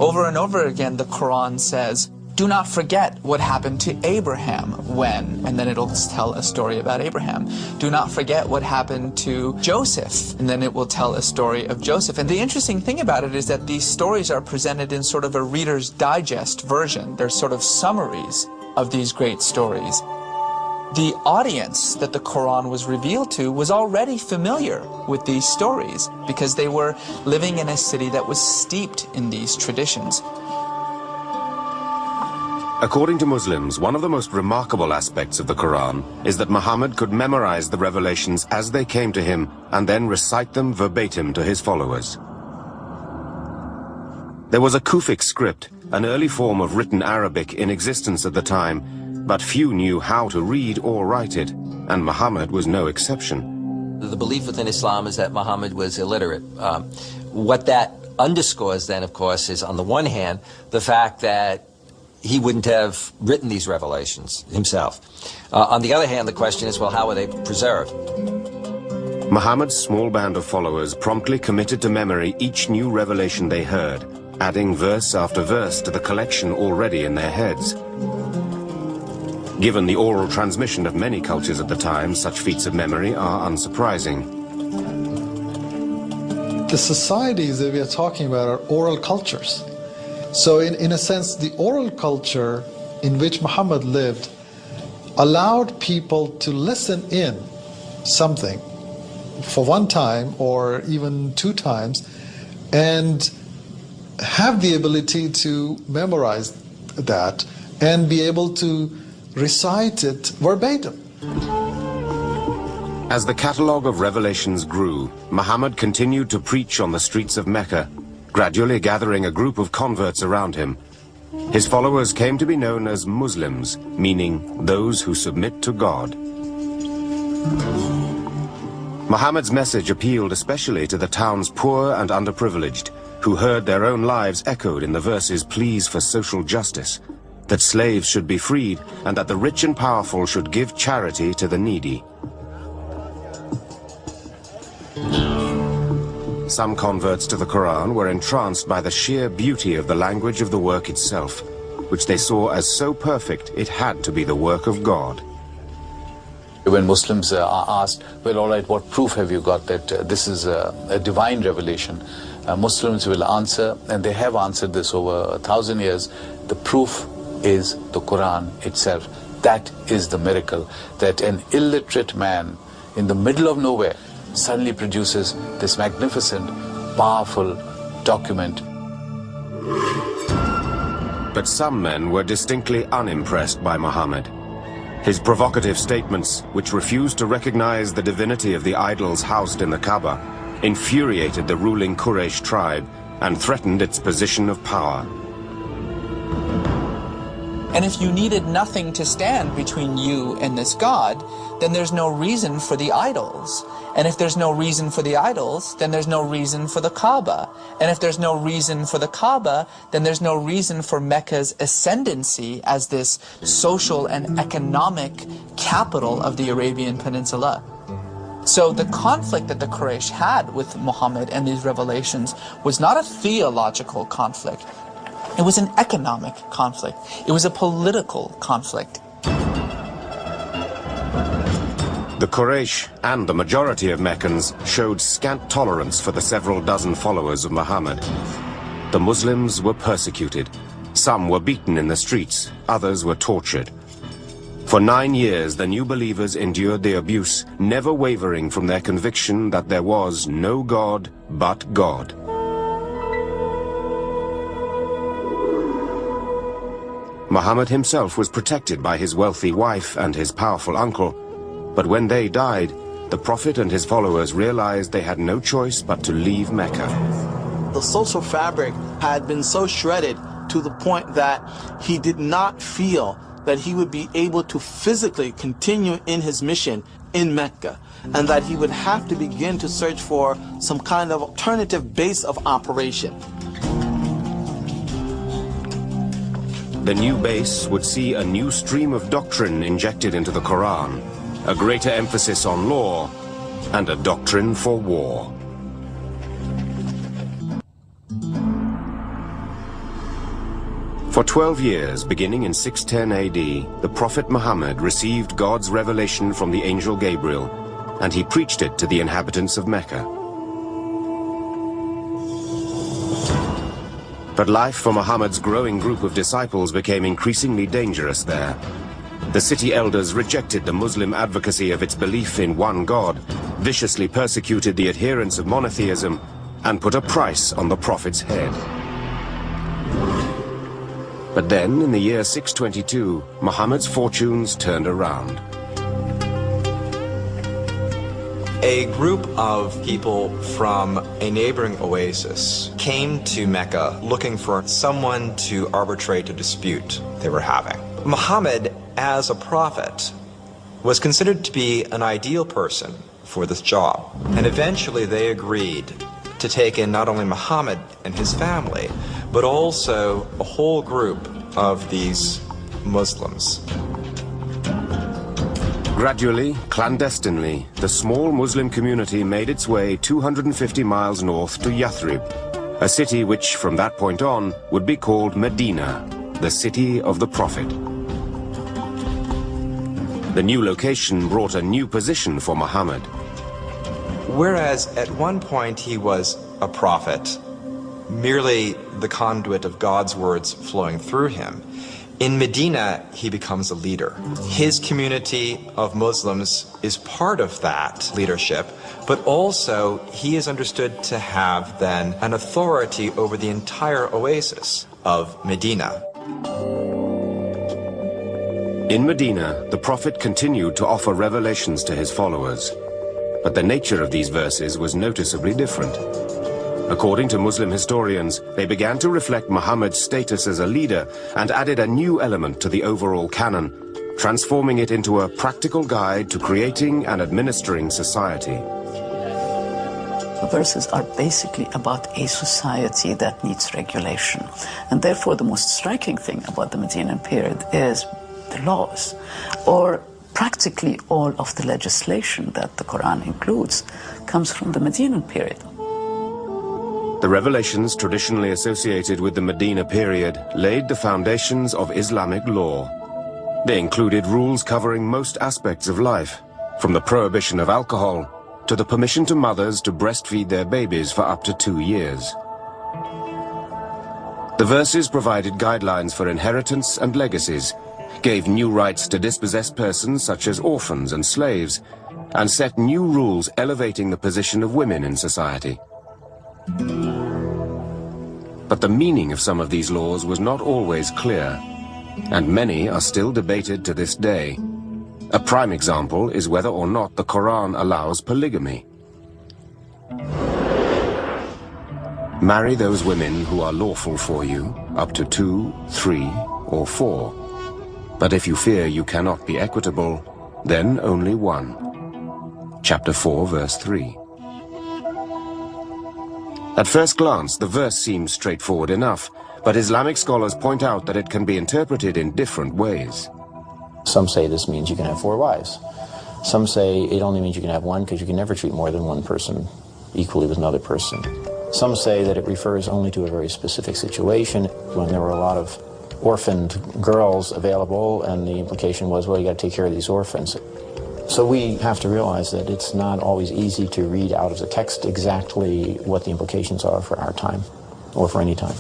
Over and over again, the Qur'an says, do not forget what happened to Abraham when, and then it'll tell a story about Abraham. Do not forget what happened to Joseph, and then it will tell a story of Joseph. And the interesting thing about it is that these stories are presented in sort of a Reader's Digest version. They're sort of summaries of these great stories. The audience that the Quran was revealed to was already familiar with these stories because they were living in a city that was steeped in these traditions. According to Muslims, one of the most remarkable aspects of the Quran is that Muhammad could memorize the revelations as they came to him and then recite them verbatim to his followers. There was a Kufic script, an early form of written Arabic in existence at the time, but few knew how to read or write it, and Muhammad was no exception. The belief within Islam is that Muhammad was illiterate. What that underscores then, of course, is on the one hand, the fact that he wouldn't have written these revelations himself. On the other hand, the question is, well, how were they preserved? Muhammad's small band of followers promptly committed to memory each new revelation they heard, adding verse after verse to the collection already in their heads. Given the oral transmission of many cultures at the time, such feats of memory are unsurprising. The societies that we are talking about are oral cultures. So in a sense, the oral culture in which Muhammad lived allowed people to listen in something for one time or even two times and have the ability to memorize that and be able to recite it verbatim. As the catalogue of revelations grew, Muhammad continued to preach on the streets of Mecca, gradually gathering a group of converts around him. His followers came to be known as Muslims, meaning those who submit to God. Muhammad's message appealed especially to the town's poor and underprivileged, who heard their own lives echoed in the verses' pleas for social justice, that slaves should be freed, and that the rich and powerful should give charity to the needy. Some converts to the Quran were entranced by the sheer beauty of the language of the work itself, which they saw as so perfect it had to be the work of God. When Muslims are asked, well, all right, what proof have you got that this is a divine revelation? Muslims will answer, and they have answered this over 1,000 years, the proof is the Quran itself. That is the miracle, that an illiterate man in the middle of nowhere suddenly produces this magnificent, powerful document. But some men were distinctly unimpressed by Muhammad. His provocative statements, which refused to recognize the divinity of the idols housed in the Kaaba, infuriated the ruling Quraysh tribe and threatened its position of power. And if you needed nothing to stand between you and this God, then there's no reason for the idols. And if there's no reason for the idols, then there's no reason for the Kaaba. And if there's no reason for the Kaaba, then there's no reason for Mecca's ascendancy as this social and economic capital of the Arabian Peninsula. So the conflict that the Quraysh had with Muhammad and these revelations was not a theological conflict. It was an economic conflict. It was a political conflict. The Quraysh and the majority of Meccans showed scant tolerance for the several dozen followers of Muhammad. The Muslims were persecuted. Some were beaten in the streets, others were tortured. For 9 years, the new believers endured the abuse, never wavering from their conviction that there was no God but God. Muhammad himself was protected by his wealthy wife and his powerful uncle, but when they died, the Prophet and his followers realized they had no choice but to leave Mecca. The social fabric had been so shredded to the point that he did not feel that he would be able to physically continue in his mission in Mecca, and that he would have to begin to search for some kind of alternative base of operation. The new base would see a new stream of doctrine injected into the Quran, a greater emphasis on law, and a doctrine for war. For 12 years, beginning in 610 AD, the Prophet Muhammad received God's revelation from the angel Gabriel, and he preached it to the inhabitants of Mecca. But life for Muhammad's growing group of disciples became increasingly dangerous there. The city elders rejected the Muslim advocacy of its belief in one God, viciously persecuted the adherents of monotheism, and put a price on the Prophet's head. But then, in the year 622, Muhammad's fortunes turned around. A group of people from a neighboring oasis came to Mecca looking for someone to arbitrate a dispute they were having. Muhammad, as a prophet, was considered to be an ideal person for this job. And eventually they agreed to take in not only Muhammad and his family, but also a whole group of these Muslims. Gradually, clandestinely, the small Muslim community made its way 250 miles north to Yathrib, a city which, from that point on, would be called Medina, the city of the Prophet. The new location brought a new position for Muhammad. Whereas at one point he was a prophet, merely the conduit of God's words flowing through him, in Medina he becomes a leader. His community of Muslims is part of that leadership, but also he is understood to have then an authority over the entire oasis of Medina. In Medina, the Prophet continued to offer revelations to his followers. But the nature of these verses was noticeably different. According to Muslim historians, they began to reflect Muhammad's status as a leader and added a new element to the overall canon, transforming it into a practical guide to creating and administering society. The verses are basically about a society that needs regulation. And therefore, the most striking thing about the Medinan period is the laws, or practically all of the legislation that the Qur'an includes comes from the Medinan period. The revelations traditionally associated with the Medina period laid the foundations of Islamic law. They included rules covering most aspects of life, from the prohibition of alcohol to the permission to mothers to breastfeed their babies for up to 2 years. The verses provided guidelines for inheritance and legacies, gave new rights to dispossessed persons such as orphans and slaves, and set new rules elevating the position of women in society. But the meaning of some of these laws was not always clear, and many are still debated to this day. A prime example is whether or not the Quran allows polygamy. Marry those women who are lawful for you, up to 2, 3, or 4. But if you fear you cannot be equitable, then only one. Chapter 4, verse 3. At first glance, the verse seems straightforward enough, but Islamic scholars point out that it can be interpreted in different ways. Some say this means you can have 4 wives. Some say it only means you can have one because you can never treat more than one person equally with another person. Some say that it refers only to a very specific situation when there were a lot of orphaned girls available, and the implication was, well, you got to take care of these orphans. So we have to realize that it's not always easy to read out of the text exactly what the implications are for our time or for any time.